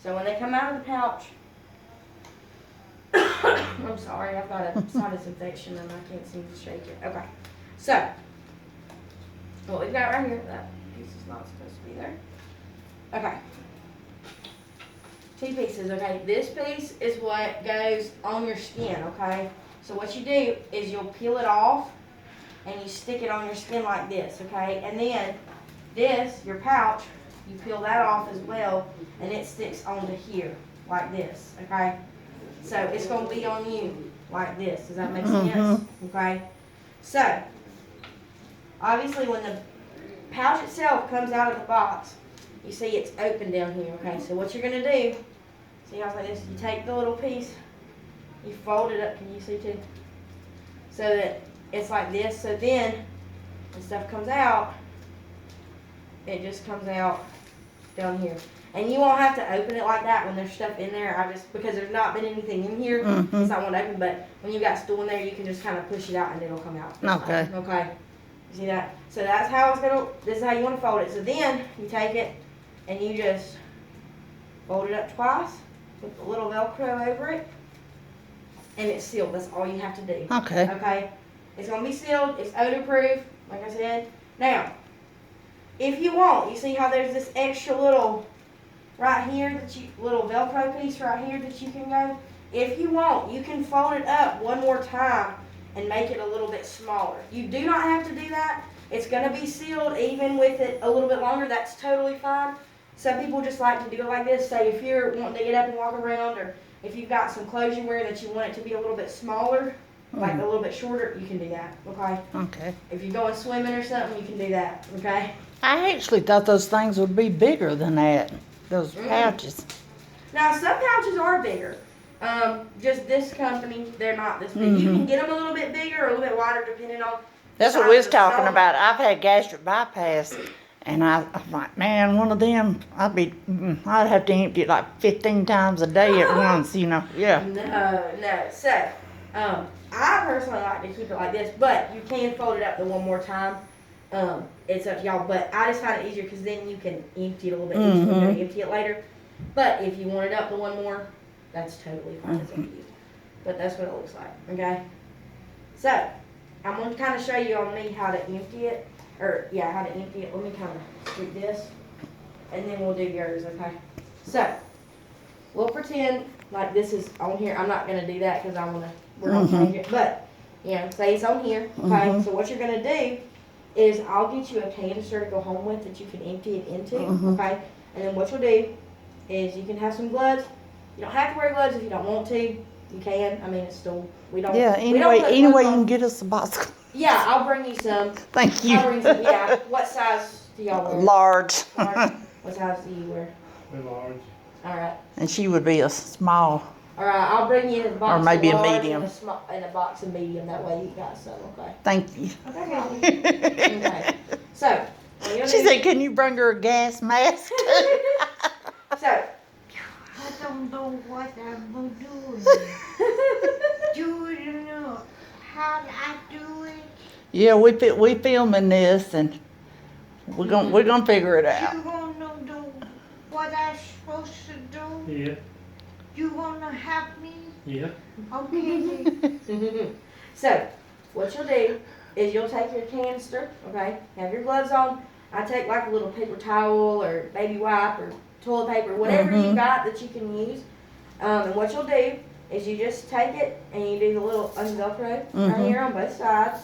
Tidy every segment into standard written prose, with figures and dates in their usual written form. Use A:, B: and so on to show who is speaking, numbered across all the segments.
A: So when they come out of the pouch, I'm sorry, I've got a sinus infection and I can't seem to shake it. Okay, so what we've got right here, that piece is not supposed to be there. Okay, 2 pieces. Okay, this piece is what goes on your skin. Okay, so what you do is you'll peel it off and you stick it on your skin like this. Okay, and then this, your pouch, you peel that off as well, and it sticks onto here like this. Okay. So it's going to be on you like this. Does that make sense? Okay. So obviously when the pouch itself comes out of the box, you see it's open down here. Okay. So what you're going to do, see how it's like this? You take the little piece, you fold it up. Can you see too? So that it's like this. So then when stuff comes out, it just comes out down here. And you won't have to open it like that when there's stuff in there. Because there's not been anything in here, it's not one to open. But when you got stool in there, you can just kind of push it out and it'll come out.
B: Okay.
A: Okay. You see that? So that's how this is how you want to fold it. So then you take it and you just fold it up twice, put a little Velcro over it, and it's sealed. That's all you have to do.
B: Okay.
A: Okay. It's going to be sealed. It's odor proof, like I said. Now, if you want, you see how there's this extra little right here little Velcro piece right here that you can go. If you want, you can fold it up one more time and make it a little bit smaller. You do not have to do that. It's going to be sealed even with it a little bit longer. That's totally fine. Some people just like to do it like this. Say if you're wanting to get up and walk around, or if you've got some clothes you wear that you want it to be a little bit smaller, like a little bit shorter, you can do that. Okay.
B: Okay.
A: If you're going swimming or something, you can do that. Okay.
B: I actually thought those things would be bigger than that. Those pouches.
A: Now, some pouches are bigger. Just this company, they're not this big. You can get them a little bit bigger or a little bit wider depending on.
B: That's what we was talking about. I've had gastric bypass, and I'm like, man, one of them, I'd have to empty it like 15 times a day at once, you know. Yeah.
A: No. So, I personally like to keep it like this, but you can fold it up the one more time. It's up to y'all, but I just find it easier because then you can empty it a little bit easier when you empty it later. But if you want it up to one more, that's totally fine. It's up to you. But that's what it looks like, okay? So, I'm going to kind of show you on me how to empty it. How to empty it. Let me kind of scoop this, and then we'll do yours, okay? So, we'll pretend like this is on here. I'm not going to do that because we're going to change it. But, say it's on here, okay? So what you're going to do is I'll get you a canister to go home with that you can empty it into, okay? And then what you'll do is you can have some gloves. You don't have to wear gloves if you don't want to. You can. I mean, it's still, we don't.
B: Yeah, anyway you can get us a box.
A: Yeah, I'll bring you some.
B: Thank you.
A: I'll bring some, yeah. What size do y'all wear?
B: Large.
A: Large? What size do you wear?
C: Large.
A: All right.
B: And she would be a small.
A: All right, I'll bring you in a box
B: Or maybe
A: of
B: a
A: large
B: medium.
A: and a box of medium. That way you got some, okay?
B: Thank you.
A: Okay. So, what you'll
B: She
A: do-
B: said, can you bring her a gas mask?
A: So,
D: I don't know what I'm doing. Do you know how I do it?
B: Yeah, we filming this, and we're gonna figure it out.
D: You wanna know what I'm supposed to do?
C: Yeah.
D: You wanna help me?
C: Yeah.
D: Okay. then.
A: So, what you'll do is you'll take your canister, okay? Have your gloves on. I take like a little paper towel or baby wipe or toilet paper, whatever you got that you can use. And what you'll do is you just take it and you do the little Velcro right here on both sides.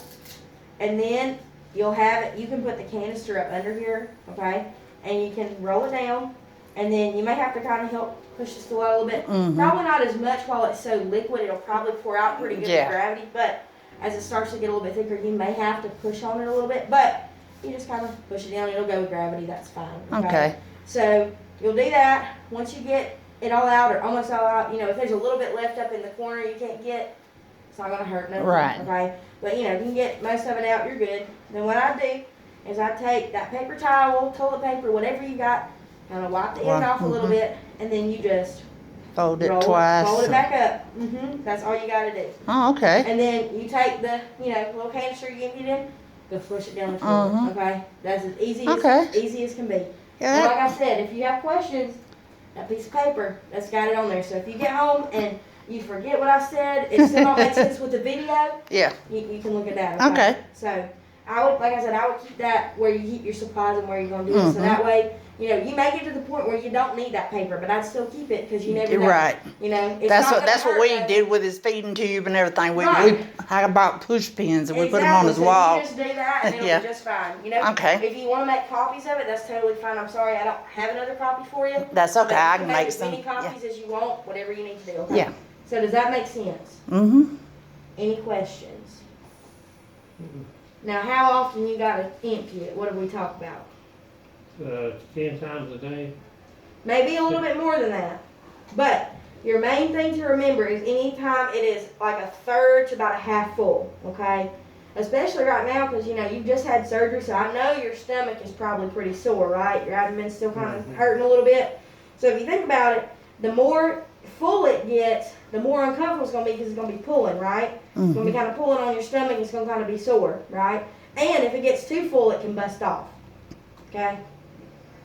A: And then you'll have it, you can put the canister up under here, okay? And you can roll it down. And then you may have to kind of help push this away a little bit. Probably not as much while it's so liquid. It'll probably pour out pretty good with gravity. But as it starts to get a little bit thicker, you may have to push on it a little bit. But you just kind of push it down. It'll go with gravity. That's fine.
B: Okay.
A: So you'll do that. Once you get it all out or almost all out, if there's a little bit left up in the corner you can't get, it's not going to hurt nothing.
B: Right.
A: Okay. But if you can get most of it out, you're good. Then what I do is I take that paper towel, toilet paper, whatever you got, kind of wipe the end off a little bit, and then you just
B: Fold it
A: roll
B: twice.
A: Roll it back up. That's all you got to do.
B: Oh, okay.
A: And then you take the, little canister you emptied in, go flush it down the toilet. Okay? That's as easy as can be. And
B: Yeah.
A: like I said, if you have questions, that piece of paper that's got it on there. So if you get home and you forget what I said, it still don't make sense with the video,
B: Yeah.
A: you can look at that.
B: Okay.
A: So I would, like I said, I would keep that where you keep your supplies and where you're gonna do it. So that way, you know, you may get to the point where you don't need that paper, but I'd still keep it because you never know.
B: Right.
A: You know, it's
B: That's
A: not
B: what
A: gonna
B: that's what
A: hurt
B: we
A: nothing.
B: did with his feeding tube and everything.
A: Right.
B: I bought push pins and we put them on his
A: so
B: wall.
A: You just do that and it'll
B: Yeah.
A: be just fine. You know.
B: Okay.
A: If you want to make copies of it, that's totally fine. I'm sorry, I don't have another copy for you.
B: That's okay.
A: But you
B: I can make
A: as
B: some.
A: many
B: Yeah.
A: copies as you want, whatever you need to do. Okay?
B: Yeah.
A: So does that make sense?
B: Mhm.
A: Any questions? Now, how often you gotta empty it? What have we talked about?
C: 10 times a day.
A: Maybe a little bit more than that. But your main thing to remember is anytime it is like a third to about a half full, okay? Especially right now because, you know, you've just had surgery, so I know your stomach is probably pretty sore, right? Your abdomen's still kind of hurting a little bit. So if you think about it, the more full it gets, the more uncomfortable it's going to be because it's going to be pulling, right? It's going to be kind of pulling on your stomach. It's going to kind of be sore, right? And if it gets too full, it can bust off, okay?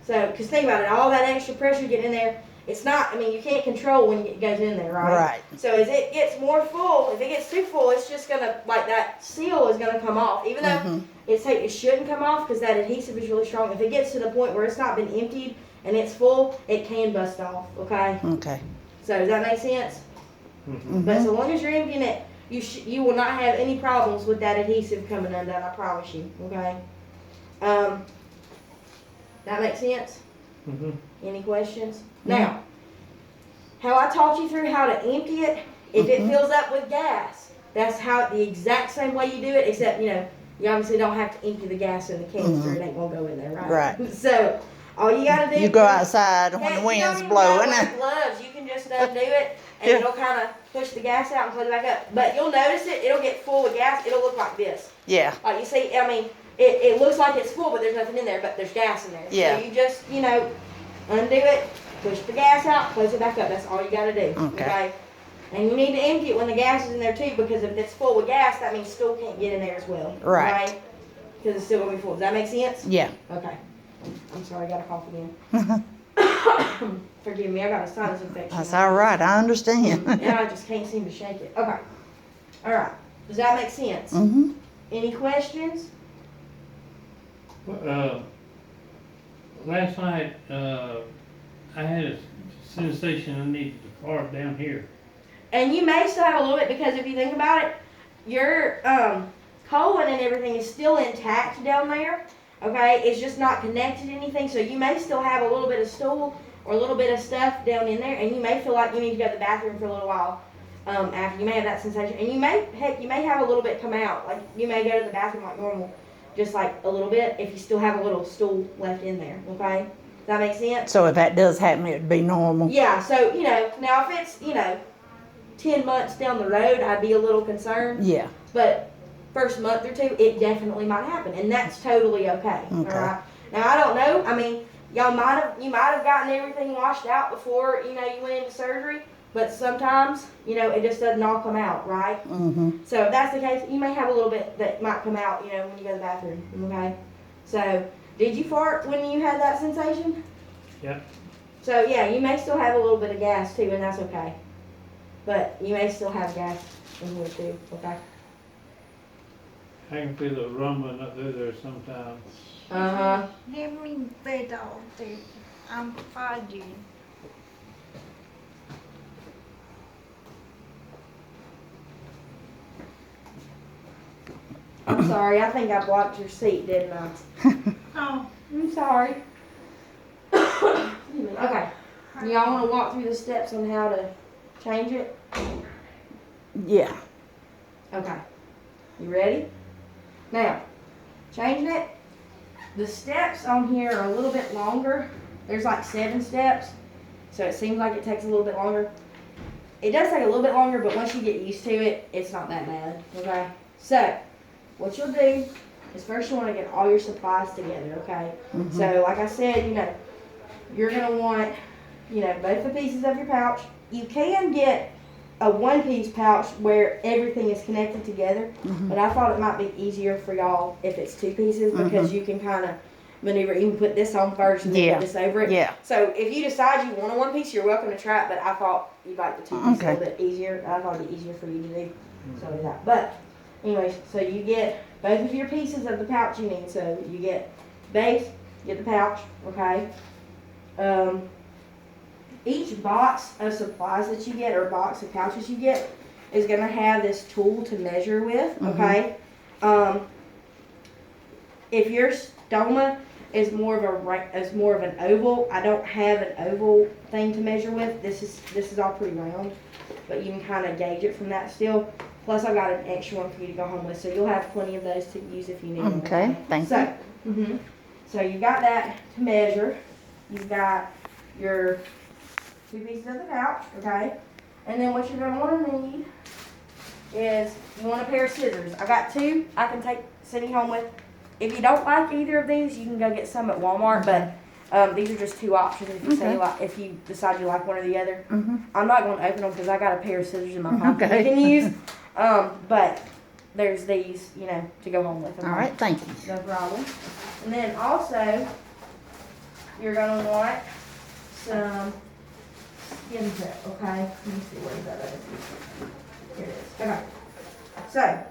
A: So, because think about it, all that extra pressure getting in there, it's not, I mean, you can't control when it goes in there, right?
B: Right.
A: So as it gets more full, if it gets too full, it's just going to, like that seal is going to come off. Even though it shouldn't come off because that adhesive is really strong. If it gets to the point where it's not been emptied and it's full, it can bust off, okay?
B: Okay.
A: So does that make sense?
C: Mm-hmm.
A: But so long as you're emptying it, you will not have any problems with that adhesive coming undone, I promise you, okay? That makes sense?
C: Mm-hmm.
A: Any questions? Now, how I taught you through how to empty it, if it fills up with gas, that's how the exact same way you do it, except, you know, you obviously don't have to empty the gas in the canister. It ain't gonna go in there, right?
B: Right.
A: So, all you gotta do.
B: You go outside when
A: Yeah,
B: the
A: you don't
B: wind's
A: even
B: blowing.
A: gotta wear gloves. You can just undo it, and
B: Yeah.
A: it'll kind of push the gas out and close it back up. But you'll notice it'll get full with gas. It'll look like this.
B: Yeah.
A: Like you see, I mean, it looks like it's full, but there's nothing in there, but there's gas in there.
B: Yeah.
A: So you just, you know, undo it, push the gas out, close it back up. That's all you gotta do.
B: Okay.
A: And you need to empty it when the gas is in there too, because if it's full with gas, that means stool can't get in there as well.
B: Right.
A: Because it's still gonna be full. Does that make sense?
B: Yeah.
A: Okay. I'm sorry, I got a cough again. Forgive me, I got a sinus infection.
B: That's all right. I understand.
A: And I just can't seem to shake it. Okay. All right. Does that make sense?
B: Mhm.
A: Any questions?
C: Last night, I had a sensation I needed to fart down here.
A: And you may still have a little bit because if you think about it, your colon and everything is still intact down there. Okay, it's just not connected to anything, so you may still have a little bit of stool or a little bit of stuff down in there, and you may feel like you need to go to the bathroom for a little while after. You may have that sensation, and you may have a little bit come out, like you may go to the bathroom like normal, just like a little bit if you still have a little stool left in there. Okay, does that make sense?
B: So if that does happen, it'd be normal.
A: Yeah. So you know, now if it's 10 months down the road, I'd be a little concerned.
B: Yeah.
A: But first month or two, it definitely might happen, and that's totally okay.
B: Okay.
A: All right. Now I don't know. I mean, you might have gotten everything washed out before you went into surgery, but sometimes it just doesn't all come out, right?
B: Mhm.
A: So if that's the case, you may have a little bit that might come out, when you go to the bathroom. Okay. So did you fart when you had that sensation?
C: Yep.
A: So yeah, you may still have a little bit of gas too, and that's okay. But you may still have gas in here too. Okay.
C: I can feel the rumbling up through there sometimes.
A: Uh-huh.
D: Let me bet all this. I'm fighting.
A: I'm sorry. I think I blocked your seat, didn't I?
D: Oh,
A: I'm sorry. Okay. Y'all want to walk through the steps on how to change it?
B: Yeah.
A: Okay. You ready? Now, changing it. The steps on here are a little bit longer. There's like 7 steps, so it seems like it takes a little bit longer. It does take a little bit longer, but once you get used to it, it's not that bad. Okay. So, what you'll do is first you want to get all your supplies together. Okay. So, like I said, you're gonna want, both the pieces of your pouch. You can get a one-piece pouch where everything is connected together, but I thought it might be easier for y'all if it's 2 pieces because you can kind of maneuver, even put this on first and then
B: Yeah.
A: put this over it.
B: Yeah.
A: So if you decide you want a one piece, you're welcome to try it, but I thought you'd like the two piece
B: Okay.
A: a little bit easier. I thought it'd be easier for you to do. So I did that. But anyways, so you get both of your pieces of the pouch you need. So you get base, you get the pouch, okay? Each box of supplies that you get or box of pouches you get is gonna have this tool to measure with, okay? If your stoma is more of an oval, I don't have an oval thing to measure with. This is all pretty round, but you can kind of gauge it from that still. Plus, I got an extra one for you to go home with, so you'll have plenty of those to use if you need them.
B: Okay, thank you.
A: So you got that to measure. You've got your two pieces of the pouch, okay? And then what you're gonna wanna need is you want a pair of scissors. I got two I can take Cindy home with. If you don't like either of these, you can go get some at Walmart, but these are just two options if you say you like, if you decide you like one or the other. I'm not gonna open them because I got a pair of scissors in my pocket
B: Okay.
A: I can use. But there's these, you know, to go home with.
B: All right, thank you.
A: No problem. And then also, you're gonna want some skin prep, okay? Let me see, where is that at? Here it is. Okay. So,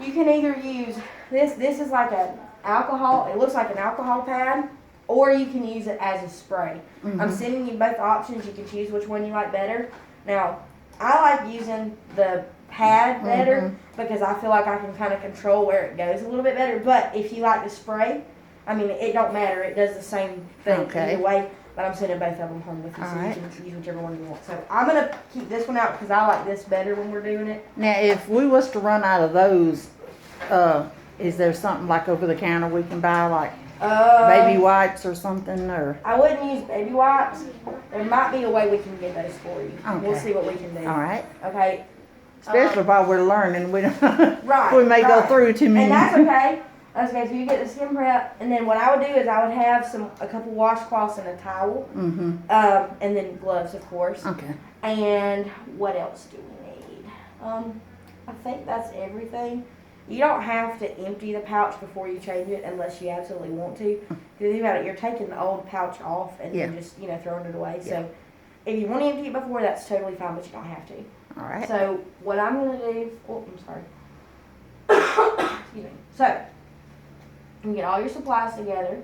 A: you can either use this is like an alcohol, it looks like an alcohol pad, or you can use it as a spray. I'm sending you both options. You can choose which one you like better. Now, I like using the pad better because I feel like I can kind of control where it goes a little bit better. But if you like the spray, I mean, it don't matter. It does the same thing
B: Okay.
A: either way. But I'm sending both of them home with you, so
B: Alright.
A: you can use whichever one you want. So I'm gonna keep this one out because I like this better when we're doing it.
B: Now, if we was to run out of those, is there something like over the counter we can buy, like baby wipes or something, or?
A: I wouldn't use baby wipes. There might be a way we can get those for you. We'll
B: Okay.
A: see what we can do.
B: All right.
A: Okay.
B: Especially while we're learning, we don't,
A: Right,
B: we may go
A: right.
B: through too many.
A: And that's okay. That's okay. So you get the skin prep, and then what I would do is I would have a couple washcloths and a towel, and then gloves, of course.
B: Okay.
A: And what else do we need? I think that's everything. You don't have to empty the pouch before you change it unless you absolutely want to. Because think about it, you're taking the old pouch off and then just throwing it away. So if you want to empty it before, that's totally fine, but you don't have to.
B: All right.
A: So what I'm gonna do, I'm sorry. Excuse me. So you get all your supplies together.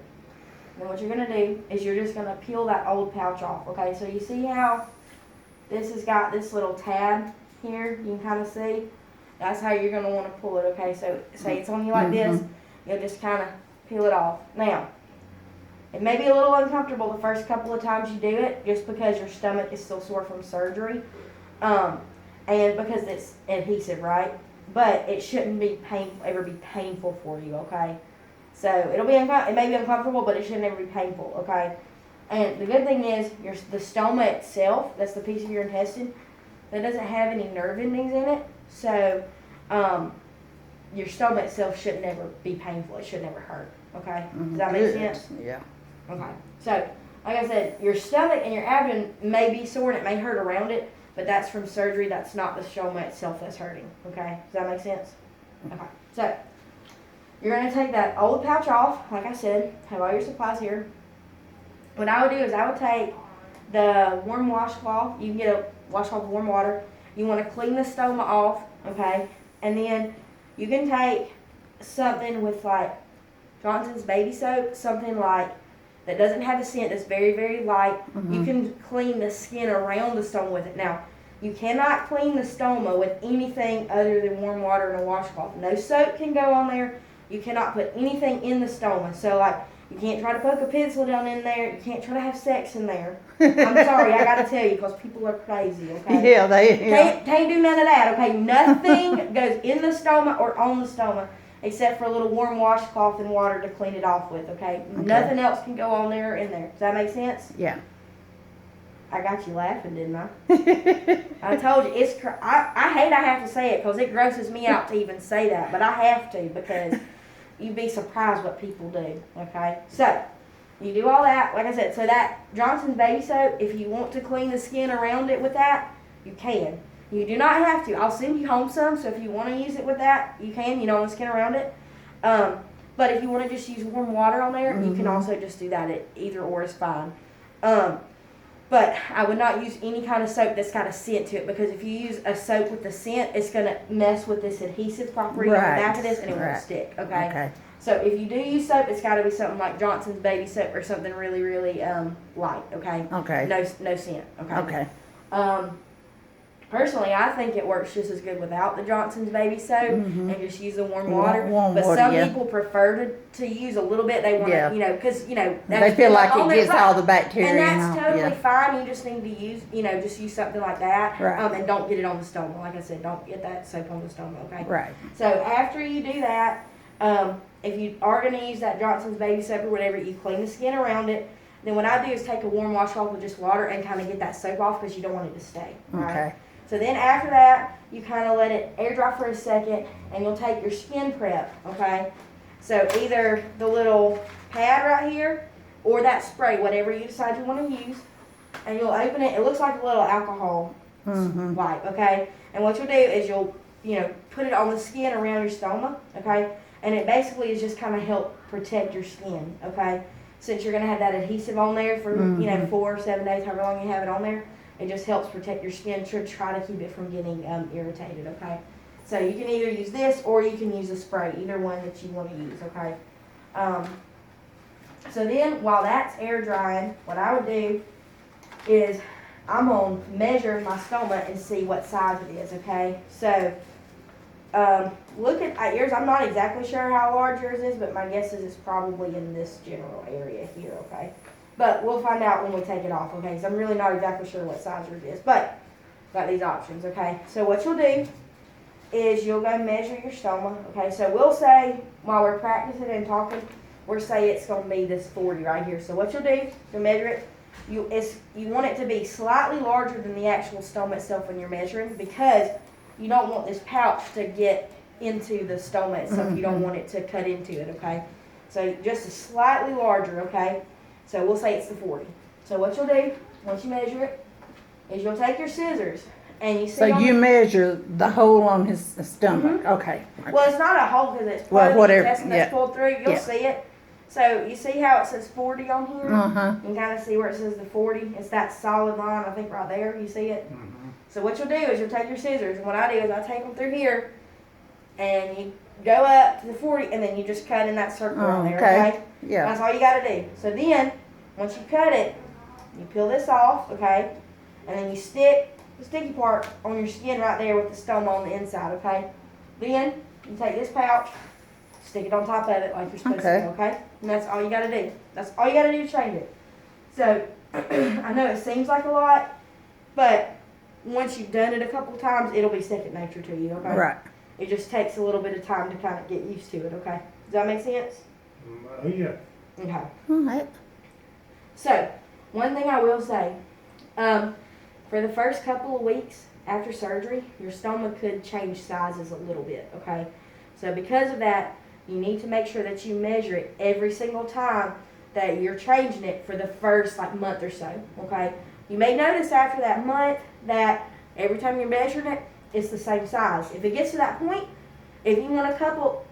A: Then what you're gonna do is you're just gonna peel that old pouch off. Okay, so you see how this has got this little tab here? You can kind of see. That's how you're gonna want to pull it. Okay, so say it's on you like this, you'll just kind of peel it off. Now, it may be a little uncomfortable the first couple of times you do it, just because your stomach is still sore from surgery, and because it's adhesive, right? But it shouldn't be ever be painful for you. Okay, so it may be uncomfortable, but it shouldn't ever be painful. Okay, and the good thing is the stoma itself, that's the piece of your intestine that doesn't have any nerve endings in it. So, your stoma itself should never be painful. It should never hurt. Okay? Does that make sense?
B: Yeah.
A: Okay. So, like I said, your stomach and your abdomen may be sore and it may hurt around it, but that's from surgery. That's not the stoma itself that's hurting. Okay? Does that make sense? Okay. So, you're going to take that old pouch off. Like I said, have all your supplies here. What I would do is I would take the warm washcloth. You can get a washcloth with warm water. You want to clean the stoma off, okay? And then you can take something with like Johnson's baby soap, something like that doesn't have a scent, that's very, very light. You can clean the skin around the stoma with it. Now, you cannot clean the stoma with anything other than warm water and a washcloth. No soap can go on there. You cannot put anything in the stoma. So like, you can't try to poke a pencil down in there. You can't try to have sex in there. I'm sorry, I gotta tell you, because people are crazy, okay?
B: Yeah,
A: Can't do none of that, okay? Nothing goes in the stoma or on the stoma except for a little warm washcloth and water to clean it off with, okay? Nothing else can go on there or in there. Does that make sense?
B: Yeah.
A: I got you laughing, didn't I? I told you, I hate I have to say it because it grosses me out to even say that, but I have to because you'd be surprised what people do, okay? So, you do all that, like I said, so that Johnson's baby soap, if you want to clean the skin around it with that, you can. You do not have to. I'll send you home some, so if you want to use it with that, you can, on the skin around it. But if you want to just use warm water on there, you can
B: Mhm.
A: also just do that. Either or is fine. But I would not use any kind of soap that's got a scent to it, because if you use a soap with a scent, it's gonna mess with this adhesive property on the back of this, and it won't
B: Right.
A: stick. Okay.
B: Okay.
A: So if you do use soap, it's got to be something like Johnson's baby soap or something really, really light. Okay.
B: Okay.
A: No scent. Okay.
B: Okay.
A: Personally, I think it works just as good without the Johnson's baby soap
B: Mhm.
A: and just use the warm
B: Warm-
A: water.
B: warm
A: but
B: water,
A: some
B: yeah.
A: people prefer to use a little bit. They want to,
B: Yeah.
A: because
B: They
A: that's
B: feel like
A: on
B: it
A: there,
B: gets
A: right.
B: all the bacteria.
A: And that's
B: and all.
A: totally
B: Yeah.
A: fine. You just need to use, just use something like that.
B: Right.
A: And don't get it on the stoma. Like I said, don't get that soap on the stoma. Okay.
B: Right.
A: So after you do that, if you are going to use that Johnson's baby soap or whatever, you clean the skin around it. Then what I do is take a warm washcloth with just water and kind of get that soap off, because you don't want it to stay. Right?
B: Okay.
A: So then after that, you kind of let it air dry for a second, and you'll take your skin prep, okay? So either the little pad right here or that spray, whatever you decide you want to use, and you'll open it. It looks like a little alcohol
B: Mhm.
A: wipe, okay? And what you'll do is you'll, put it on the skin around your stoma, okay? And it basically is just kind of help protect your skin, okay? Since you're going to have that adhesive on there for, 4 or 7 days, however long you have it on there. It just helps protect your skin to try to keep it from getting irritated, okay? So you can either use this or you can use a spray, either one that you want to use, okay? So then while that's air drying, what I would do is I'm going to measure my stoma and see what size it is, okay? So look at yours. I'm not exactly sure how large yours is, but my guess is it's probably in this general area here, okay? But we'll find out when we take it off, okay? Because I'm really not exactly sure what size yours is. But got these options, okay? So what you'll do is you'll go measure your stoma, okay? So we'll say, while we're practicing and talking, we'll say it's going to be this 40 right here. So what you'll do to measure it, you want it to be slightly larger than the actual stoma itself when you're measuring, because you don't want this pouch to get into the stoma itself. You don't want it to cut into it, okay? So just a slightly larger, okay? So we'll say it's the 40. So what you'll do, once you measure it, is you'll take your scissors and you see
B: So you measure the hole on his stomach. Okay.
A: well, it's not a hole because it's
B: Well,
A: part of the
B: whatever,
A: intestine that's
B: yeah.
A: pulled through. You'll
B: Yeah.
A: see it. So you see how it says 40 on here?
B: Uh-huh.
A: You can kind of see where it says the 40. It's that solid line, I think, right there. You see it? So what you'll do is you'll take your scissors, and what I do is I take them through here, and you go up to the 40, and then you just cut in that circle on there,
B: Okay.
A: okay?
B: Yeah.
A: That's all you got to do. So then, once you cut it, you peel this off, okay? And then you stick the sticky part on your skin right there with the stoma on the inside, okay? Then, you take this pouch, stick it on top of it like you're supposed
B: Okay.
A: to, okay? And that's all you got to do. That's all you got to do to change it. So, I know it seems like a lot, but once you've done it a couple of times, it'll be second nature to you, okay?
B: Right.
A: It just takes a little bit of time to kind of get used to it, okay? Does that make sense?
C: Oh, yeah.
A: Okay.
B: All right.
A: So, one thing I will say, for the first couple of weeks after surgery, your stoma could change sizes a little bit, okay? So because of that, you need to make sure that you measure it every single time that you're changing it for the first month or so, okay? You may notice after that month that every time you're measuring it, it's the same size. If it gets to that point, if you want to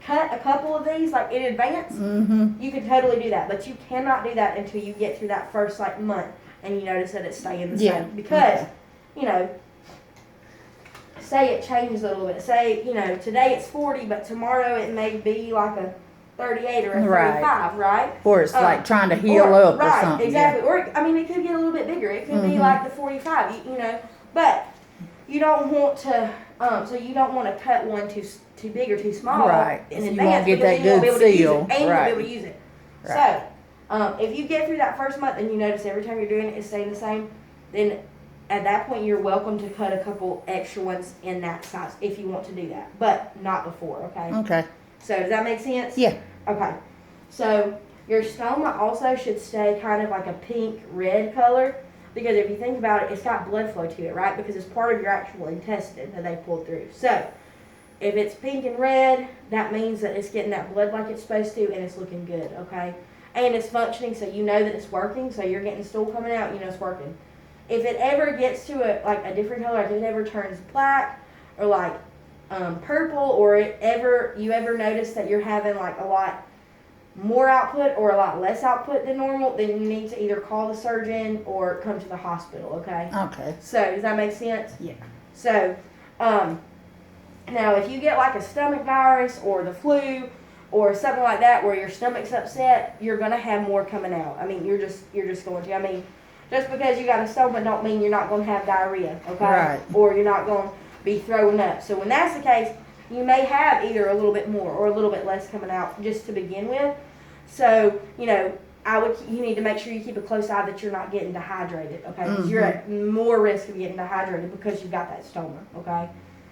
A: cut a couple of these in advance,
B: Mm-hmm.
A: you can totally do that, but you cannot do that until you get through that first month and you notice that it's staying the
B: Yeah.
A: same. Because,
B: Okay.
A: Say it changes a little bit. Say, today it's 40, but tomorrow it may be like a 38 or a
B: Right.
A: 35, right?
B: Or it's like trying to heal up or
A: right,
B: something.
A: exactly. Or, it could get a little bit bigger. It could be
B: Mhm.
A: like the 45, but you don't want to, so you don't want to cut one too big or too small
B: Right.
A: in
B: So you
A: advance.
B: won't get
A: because
B: that
A: then you won't be
B: good
A: able to use
B: seal.
A: it, and you won't
B: Right.
A: be able to use it.
B: Right.
A: So, if you get through that first month and you notice every time you're doing it, it's staying the same, then at that point you're welcome to cut a couple extra ones in that size if you want to do that, but not before, okay?
B: Okay.
A: So does that make sense?
B: Yeah.
A: Okay. So your stoma also should stay kind of like a pink red color, because if you think about it, it's got blood flow to it, right? Because it's part of your actual intestine that they pulled through. So if it's pink and red, that means that it's getting that blood like it's supposed to, and it's looking good, okay? And it's functioning, so you know that it's working. So you're getting stool coming out, you know it's working. If it ever gets to a different color, like if it ever turns black or purple, or you ever notice that you're having a lot more output or a lot less output than normal, then you need to either call the surgeon or come to the hospital, okay?
B: Okay.
A: So, does that make sense?
B: Yeah.
A: So, now if you get like a stomach virus or the flu or something like that where your stomach's upset, you're gonna have more coming out. I mean, you're just going to. I mean, just because you got a stoma don't mean you're not gonna have diarrhea, okay?
B: Right.
A: Or you're not gonna be throwing up. So when that's the case, you may have either a little bit more or a little bit less coming out just to begin with. So, you know, you need to make sure you keep a close eye that you're not getting dehydrated, okay? Because you're at more risk of getting dehydrated because you've got that stoma, okay?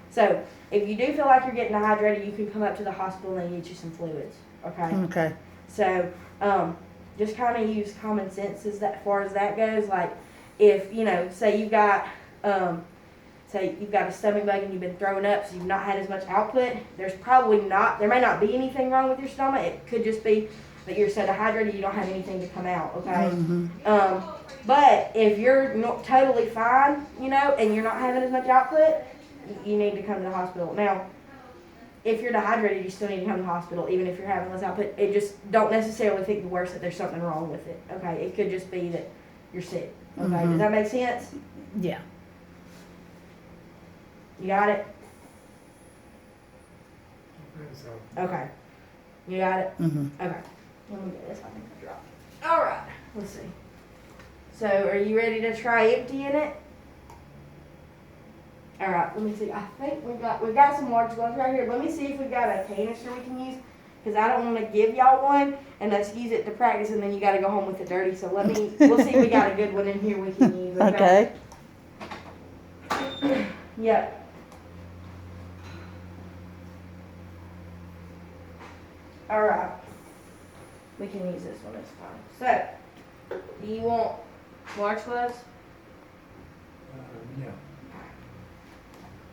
A: So, if you do feel like you're getting dehydrated, you can come up to the hospital and they get you some fluids, okay?
B: Okay.
A: So, just kind of use common sense as far as that goes. Like, if, you know, say you've got a stomach bug and you've been throwing up, so you've not had as much output, there may not be anything wrong with your stomach. It could just be that you're so dehydrated you don't have anything to come out, okay? But if you're totally fine, you know, and you're not having as much output, you need to come to the hospital. Now, if you're dehydrated, you still need to come to the hospital, even if you're having less output. It just don't necessarily think the worst that there's something wrong with it, okay? It could just be that you're sick, okay? Does that make sense?
B: Yeah.
A: You got it? Okay. You got it? Okay. Let me get this. I think I dropped it. All right. Let's see. So, are you ready to try emptying it? All right. Let me see. I think we've got some large ones right here. Let me see if we've got a canister we can use, because I don't want to give y'all one and let's use it to practice, and then you got to go home with it dirty. So we'll see if we got a good one in here we can use.
B: Okay.
A: Yep. All right. We can use this one this time. So, do you want large gloves?
C: Yeah.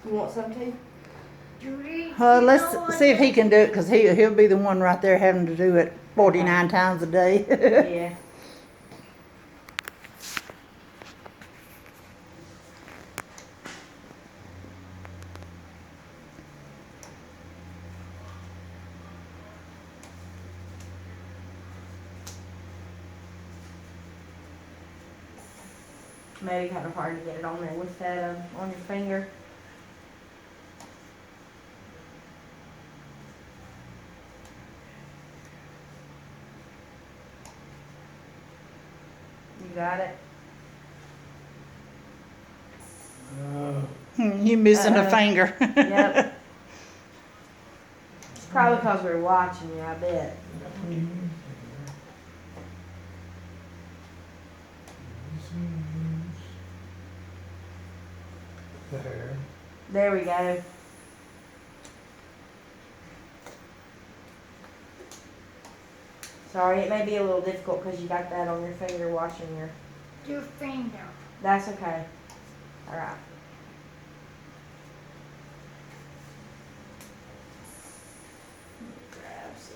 A: You want some too?
D: Judy, you know
B: Let's
D: what
B: see if he can do it, because he'll be the one right there having to do it 49 times a day.
A: Yeah. Maybe kind of hard to get it on there with that on your finger. You got it?
B: You missing a
A: Uh-oh.
B: finger.
A: Yep. It's probably because we're watching you, I bet.
C: There.
A: There we go. Sorry, it may be a little difficult because you got that on your finger watching
D: your finger?
A: That's okay. Alright. Grab some.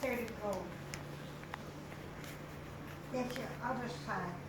D: There you go. That's your other side.